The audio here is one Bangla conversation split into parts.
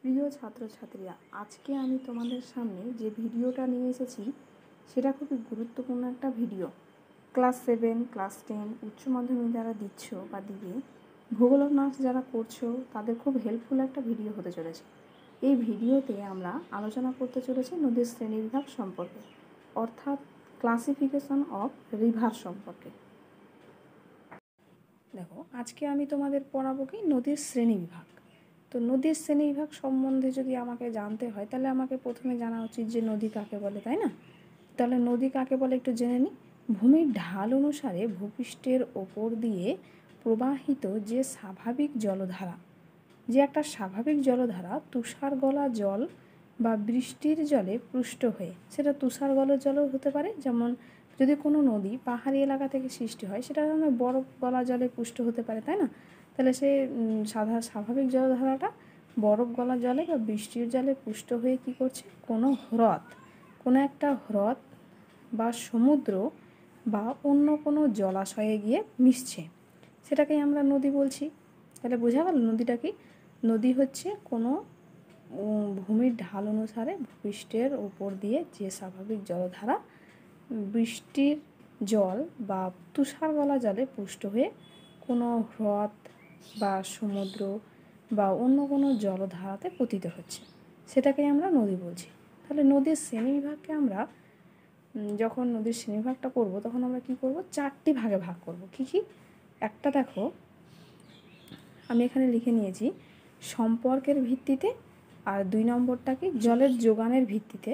প্রিয় ছাত্রছাত্রীরা, আজকে আমি তোমাদের সামনে যে ভিডিওটা নিয়ে এসেছি সেটা খুবই গুরুত্বপূর্ণ একটা ভিডিও। ক্লাস 7, ক্লাস 10 উচ্চ মাধ্যমিক যারা দিচ্ছ বা দিবে, ভূগোল অনার্স যারা করছো তাদের খুব হেল্পফুল একটা ভিডিও হতে চলেছে। এই ভিডিওতে আমরা আলোচনা করতে চলেছি নদীর শ্রেণীবিভাগ সম্পর্কে, অর্থাৎ ক্লাসিফিকেশন অফ রিভার সম্পর্কে। দেখো, আজকে আমি তোমাদের পড়াবো কি নদীর শ্রেণীবিভাগ। তো নদীর শ্রেণীবিভাগ সম্বন্ধে যদি আমাকে জানতে হয় তাহলে আমাকে প্রথমে জানা উচিত যে নদী কাকে বলে, তাই না? তাহলে নদী কাকে বলে একটু জেনে নিই। ভূমির ঢাল অনুসারে ভূপৃষ্ঠের ওপর দিয়ে প্রবাহিত যে স্বাভাবিক জলধারা, যে একটা স্বাভাবিক জলধারা তুষার গলা জল বা বৃষ্টির জলে পুষ্ট হয়ে, সেটা তুষার গলার জলও হতে পারে। যেমন যদি কোনো নদী পাহাড়ি এলাকা থেকে সৃষ্টি হয় সেটা বরফ গলা জলে পুষ্ট হতে পারে, তাই না? তাহলে সে স্বাভাবিক জলধারাটা বরফ গলা জলে বা বৃষ্টির জলে পুষ্ট হয়ে কী করছে, কোনো হ্রদ, কোনো একটা হ্রদ বা সমুদ্র বা অন্য কোনো জলাশয়ে গিয়ে মিশছে, সেটাকেই আমরা নদী বলছি। তাহলে বোঝা গেল নদীটা কি? নদী হচ্ছে কোনো ভূমির ঢাল অনুসারে ভূপৃষ্ঠের ওপর দিয়ে যে স্বাভাবিক জলধারা বৃষ্টির জল বা তুষার গলা জলে পুষ্ট হয়ে কোনো হ্রদ বা সমুদ্র বা অন্য কোনো জলধারাতে পতিত হচ্ছে, সেটাকেই আমরা নদী বলছি। তাহলে নদীর শ্রেণীবিভাগকে আমরা যখন নদীর শ্রেণীবিভাগটা করব তখন আমরা কি করব, 4টি ভাগে ভাগ করব। কি কি? একটা দেখো, আমি এখানে লিখে নিয়েছি সম্পর্কের ভিত্তিতে, আর 2 নম্বরটা কি জলের যোগানের ভিত্তিতে,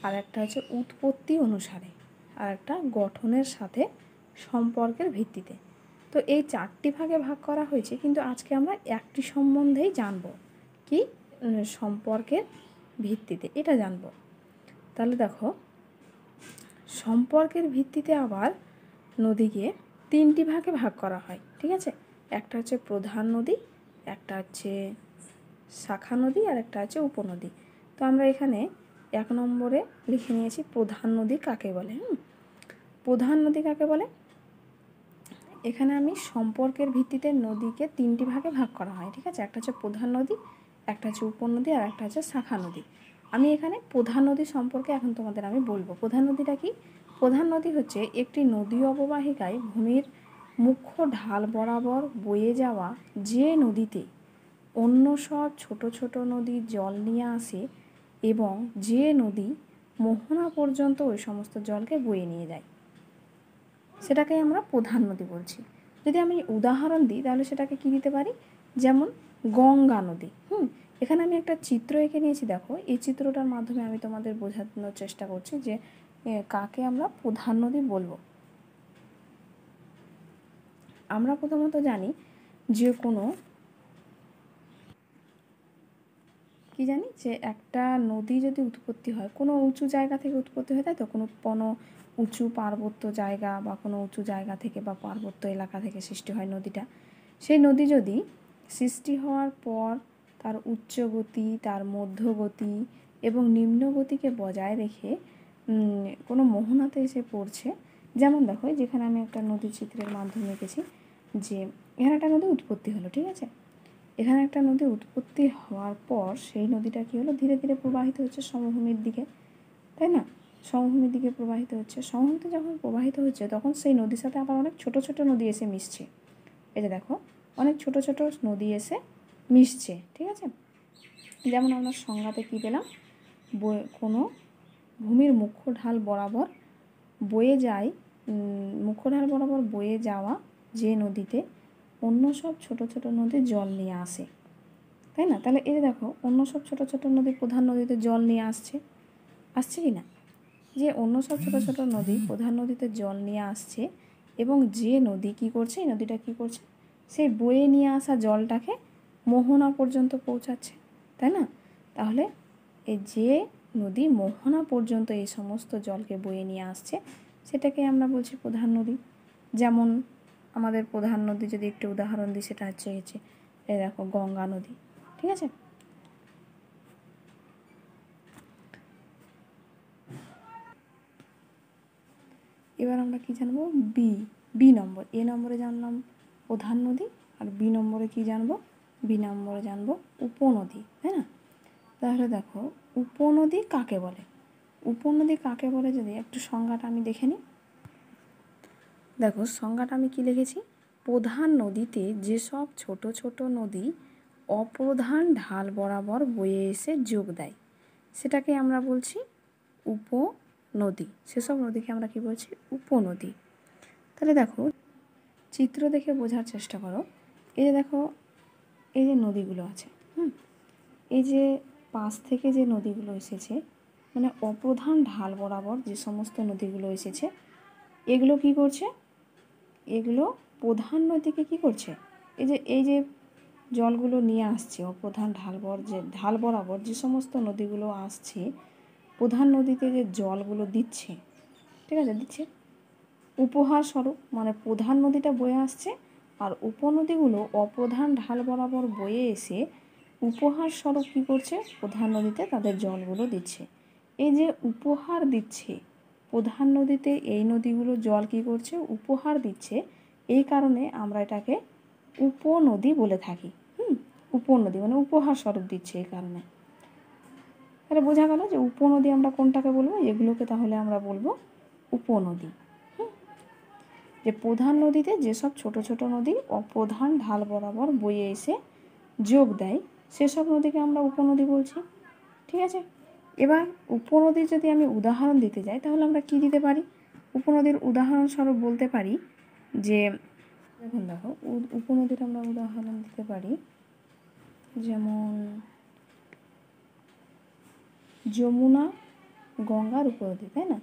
আর একটা হচ্ছে উৎপত্তি অনুসারে, আর একটা গঠনের সাথে সম্পর্কের ভিত্তিতে। তো এই 4টি ভাগে ভাগ করা হয়েছে, কিন্তু আজকে আমরা একটি সম্বন্ধেই জানব, কি সম্পর্কের ভিত্তিতে, এটা জানব। তাহলে দেখো, সম্পর্কের ভিত্তিতে আবার নদীকে 3টি ভাগে ভাগ করা হয়, ঠিক আছে? একটা হচ্ছে প্রধান নদী, একটা হচ্ছে শাখা নদী, আর একটা হচ্ছে উপনদী। তো আমরা এখানে 1 নম্বরে লিখে নিয়েছি প্রধান নদী কাকে বলে। প্রধান নদী কাকে বলে? এখানে আমি সম্পর্কের ভিত্তিতে নদীকে 3টি ভাগে ভাগ করা হয়, ঠিক আছে? একটা হচ্ছে প্রধান নদী, একটা হচ্ছে উপনদী, আর একটা হচ্ছে শাখা নদী। আমি এখানে প্রধান নদী সম্পর্কে এখন তোমাদের আমি বলবো। প্রধান নদীটা কি? প্রধান নদী হচ্ছে একটি নদী অববাহিকায় ভূমির মুখ্য ঢাল বরাবর বয়ে যাওয়া যে নদীতে অন্য সব ছোট ছোট নদী জল নিয়ে আসে এবং যে নদী মোহনা পর্যন্ত ওই সমস্ত জলকে বয়ে নিয়ে যায়, সেটাকে আমরা প্রধান নদী বলছি। যদি আমি উদাহরণ দিই তাহলে সেটাকে কি দিতে পারি, যেমন গঙ্গা নদী। এখানে আমি একটা চিত্র এঁকে নিয়েছি, দেখো এই চিত্রটার মাধ্যমে আমি তোমাদের বোঝানোর চেষ্টা করছি যে কাকে আমরা প্রধান নদী বলবো। আমরা প্রথমত জানি যে যে একটা নদী যদি উৎপত্তি হয় কোনো উঁচু জায়গা থেকে উৎপত্তি হয়, তাই তো? কোনো উঁচু পার্বত্য জায়গা বা কোনো উঁচু জায়গা থেকে বা পার্বত্য এলাকা থেকে সৃষ্টি হয় নদীটা। সেই নদী যদি সৃষ্টি হওয়ার পর তার উচ্চ গতি, তার মধ্যগতি এবং নিম্ন গতিকে বজায় রেখে কোনো মোহনাতে এসে পড়ছে। যেমন দেখো, যেখানে আমি একটা নদী চিত্রের মাধ্যমে এঁকেছি যে এখানে একটা নদী উৎপত্তি হলো, ঠিক আছে? এখানে একটা নদী উৎপত্তি হওয়ার পর সেই নদীটা কী হলো, ধীরে ধীরে প্রবাহিত হচ্ছে সমভূমির দিকে, তাই না? সমভূমির দিকে প্রবাহিত হচ্ছে। সমভূমিতে যখন প্রবাহিত হচ্ছে তখন সেই নদীর সাথে আবার অনেক ছোট ছোট নদী এসে মিশছে। এই যে দেখো, অনেক ছোট ছোট নদী এসে মিশছে, ঠিক আছে? যেমন আমরা সংজ্ঞাতে কী পেলাম, কোনো ভূমির মুখ্য ঢাল বরাবর বয়ে যায়, মুখ্য ঢাল বরাবর বয়ে যাওয়া যে নদীতে অন্য সব ছোট ছোট নদী জল নিয়ে আসে, তাই না? তাহলে এই দেখো, অন্য সব ছোট ছোট নদী প্রধান নদীতে জল নিয়ে আসছে কি না? যে অন্য সব ছোট ছোট নদী প্রধান নদীতে জল নিয়ে আসছে এবং যে নদী কী করছে, এই নদীটা কী করছে, সেই বয়ে নিয়ে আসা জলটাকে মোহনা পর্যন্ত পৌঁছাচ্ছে, তাই না? তাহলে এই যে নদী মোহনা পর্যন্ত এই সমস্ত জলকে বয়ে নিয়ে আসছে সেটাকে আমরা বলছি প্রধান নদী। যেমন আমাদের প্রধান নদী যদি একটু উদাহরণ দিই, সেটা হচ্ছে এই দেখো গঙ্গা নদী, ঠিক আছে? এবার আমরা কি জানবো, বি নম্বর। এ নম্বরে জানলাম প্রধান নদী, আর বি নম্বরে কি জানবো, বি নম্বরে জানবো উপনদী, তাই না? তাহলে দেখো উপনদী কাকে বলে, উপনদী কাকে বলে যদি একটু সংজ্ঞাটা আমি দেখে নিই। দেখো সংজ্ঞাটা আমি কি লিখেছি, প্রধান নদীতে যেসব ছোট ছোট নদী অপ্রধান ঢাল বরাবর বয়ে এসে যোগ দেয় সেটাকে আমরা বলছি উপনদী। সেসব নদীকে আমরা কি বলছি, উপনদী। তাহলে দেখো চিত্র দেখে বোঝার চেষ্টা করো। এই যে দেখো এই যে নদীগুলো আছে, এই যে পাশ থেকে যে নদীগুলো এসেছে মানে অপ্রধান ঢাল বরাবর যে সমস্ত নদীগুলো এসেছে এগুলো কি করছে, এগুলো প্রধান নদীকে কি করছে, এই যে জলগুলো নিয়ে আসছে অপ্রধান ঢাল বরাবর যে সমস্ত নদীগুলো আসছে প্রধান নদীতে যে জলগুলো দিচ্ছে, ঠিক আছে, দিচ্ছে উপহার স্বরূপ, মানে প্রধান নদীটা বয়ে আসছে আর উপনদীগুলো অপ্রধান ঢাল বরাবর বয়ে এসে উপহার স্বরূপ কী করছে, প্রধান নদীতে তাদের জলগুলো দিচ্ছে। এই যে উপহার দিচ্ছে প্রধান নদীতে, এই নদীগুলো জল কী করছে, উপহার দিচ্ছে, এই কারণে আমরা এটাকে উপনদী বলে থাকি। উপনদী মানে উপহার স্বরূপ দিচ্ছে এই কারণে। তাহলে বোঝা গেল যে উপনদী আমরা কোনটাকে বলবো, এগুলোকে তাহলে আমরা বলবো উপনদী। যে প্রধান নদীতে যেসব ছোট ছোট নদী অপ্রধান ঢাল বরাবর বয়ে এসে যোগ দেয় সেসব নদীকে আমরা উপনদী বলছি। ঠিক আছে, এবার উপনদীর যদি আমি উদাহরণ দিতে যাই তাহলে আমরা কি দিতে পারি, উপনদীর উদাহরণস্বরূপ বলতে পারি যে দেখুন দেখো উপনদীর আমরা উদাহরণ দিতে পারি যেমন যমুনা, গঙ্গার উপনদী, তাই না।